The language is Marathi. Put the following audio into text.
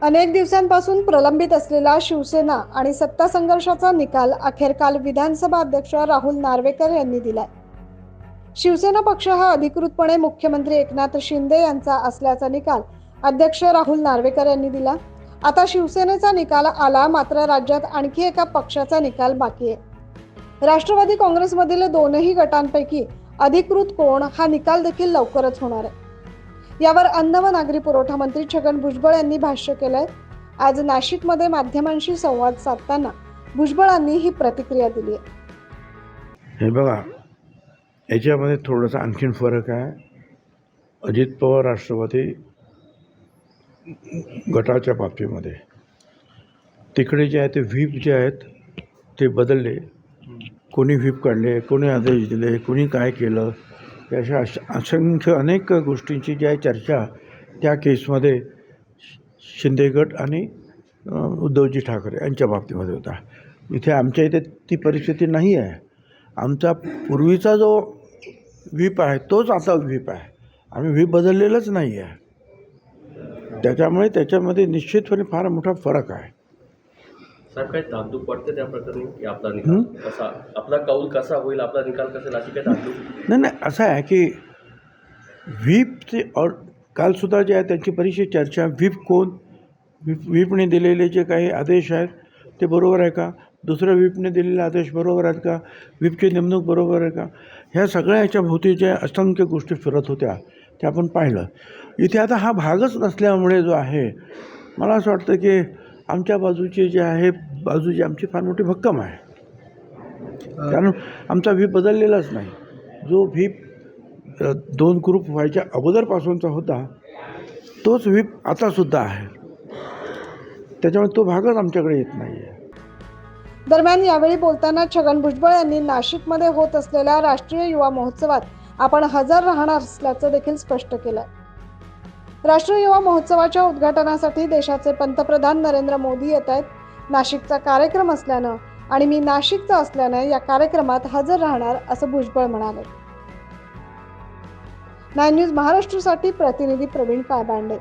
अनेक दिवसांपासून प्रलंबित असलेला शिवसेना आणि सत्ता संघर्षाचा निकाल अखेर काल विधानसभा अध्यक्ष राहुल नार्वेकर यांनी दिलाय। शिवसेना पक्ष हा अधिकृतपणे मुख्यमंत्री एकनाथ शिंदे यांचा असल्याचा निकाल अध्यक्ष राहुल नार्वेकर यांनी दिला। आता शिवसेनेचा निकाल आला, मात्र राज्यात आणखी एका पक्षाचा निकाल बाकी आहे। राष्ट्रवादी काँग्रेसमधील दोनही गटांपैकी अधिकृत कोण हा निकाल देखील लवकरच होणार आहे। यावर अन्न व नागरी पुरवठा मंत्री छगन भुजबळ यांनी भाष्य केलंय। आज नाशिकमध्ये माध्यमांशी संवाद साधताना भुजबळांनी ही प्रतिक्रिया दिली आहे। हे बघा, याच्यामध्ये थोडासा आणखीन फरक आहे। अजित पवार राष्ट्रवादी गटाच्या बाबतीमध्ये तिकडे जे आहे ते व्हीप जे आहेत ते बदलले, कोणी व्हीप काढले, कोणी आदेश दिले, कोणी काय केलं, अशा असंख्य अनेक गोष्टींची जी आहे चर्चा त्या केसमध्ये शिंदे गट आणि उद्धवजी ठाकरे यांच्या बाबतीमध्ये होता। इथे आमच्या इथे ती परिस्थिती नाही आहे। आमचा पूर्वीचा जो व्हीप आहे तोच आता व्हीप आहे, आम्ही व्हीप बदललेलंच नाही आहे। त्याच्यामुळे त्याच्यामध्ये निश्चितपणे फार मोठा फरक आहे। साहेब, काही धाकधूक वाटते त्या प्रकरणी की आपला निकाल कसा, आपला कौल कसा होईल, आपला निकाल कसा लागेल, काय धाकधूक? नाही, असं आहे की व्हीपचे और कालसुद्धा जे आहे त्यांची बरीचशी चर्चा, व्हीप कोण, व्हीपने दिलेले जे काही आदेश आहेत ते बरोबर आहे का, दुसऱ्या व्हीपने दिलेले आदेश बरोबर आहेत का, व्हीपची नेमणूक बरोबर आहे का, ह्या सगळ्या याच्या भोवती ज्या असंख्य गोष्टी फिरत होत्या त्या आपण पाहिलं। इथे आता हा भागच नसल्यामुळे जो आहे, मला असं वाटतं की आमच्या बाजूची जे आहे बाजूची आमची फार मोठी भक्कम आहे, कारण आमचा व्हीप बदललेलाच नाही। जो व्हीप दोन ग्रुप व्हायच्या अगोदरपासूनचा होता तोच व्हीप आतासुद्धा आहे, त्याच्यामुळे तो भागच आमच्याकडे येत नाही आहे। दरम्यान यावेळी बोलताना छगन भुजबळ यांनी नाशिकमध्ये होत असलेल्या राष्ट्रीय युवा महोत्सवात आपण हजर राहणार असल्याचं देखील स्पष्ट केलं। राष्ट्रीय युवा महोत्सवाच्या उद्घाटनासाठी देशाचे पंतप्रधान नरेंद्र मोदी येत आहेत। नाशिकचा कार्यक्रम असल्यानं आणि मी नाशिकचा असल्यानं या कार्यक्रमात हजर राहणार असं भुजबळ म्हणाले। 9 न्यूज महाराष्ट्रासाठी प्रतिनिधी प्रवीण काळबांडे।